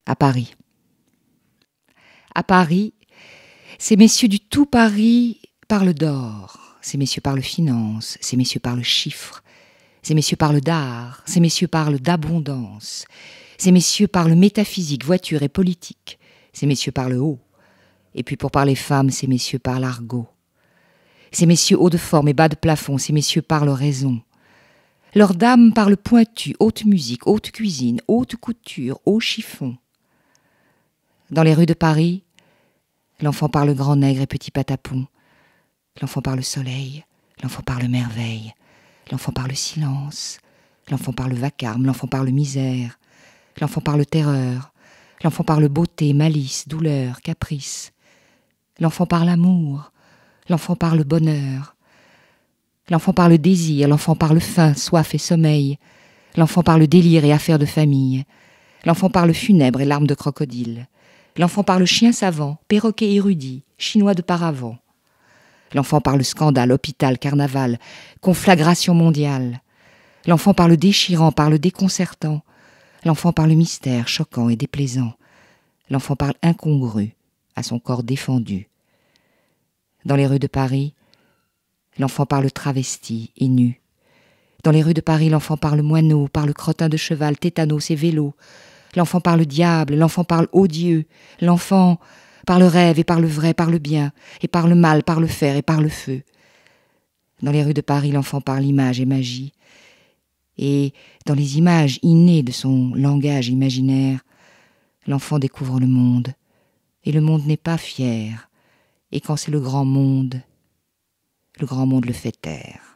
à Paris. À Paris, ces messieurs du tout Paris parlent d'or, ces messieurs parlent finance, ces messieurs parlent chiffres, ces messieurs parlent d'art, ces messieurs parlent d'abondance, ces messieurs parlent métaphysique, voiture et politique, ces messieurs parlent haut, et puis pour parler femmes, ces messieurs parlent argot. Ces messieurs hauts de forme et bas de plafond, ces messieurs parlent raison. Leurs dames parlent pointu, haute musique, haute cuisine, haute couture, haut chiffon. Dans les rues de Paris, l'enfant parle grand nègre et petit patapon. L'enfant parle soleil, l'enfant parle merveille. L'enfant parle silence, l'enfant parle vacarme, l'enfant parle misère. L'enfant parle terreur, l'enfant parle beauté, malice, douleur, caprice. L'enfant parle amour, l'enfant parle bonheur. L'enfant parle désir, l'enfant parle faim, soif et sommeil. L'enfant parle délire et affaires de famille. L'enfant parle funèbre et larmes de crocodile. L'enfant parle chien savant, perroquet érudit, chinois de paravent. L'enfant parle scandale, hôpital, carnaval, conflagration mondiale. L'enfant parle déchirant, parle déconcertant. L'enfant parle mystère, choquant et déplaisant. L'enfant parle incongru, à son corps défendu. Dans les rues de Paris, l'enfant parle travesti et nu. Dans les rues de Paris, l'enfant parle moineau, parle crottin de cheval, tétanos et vélo. L'enfant parle diable, l'enfant parle odieux. L'enfant parle rêve et parle vrai, parle bien, et parle mal, parle fer et parle feu. Dans les rues de Paris, l'enfant parle image et magie. Et dans les images innées de son langage imaginaire, l'enfant découvre le monde. Et le monde n'est pas fier. Et quand c'est le grand monde le fait taire.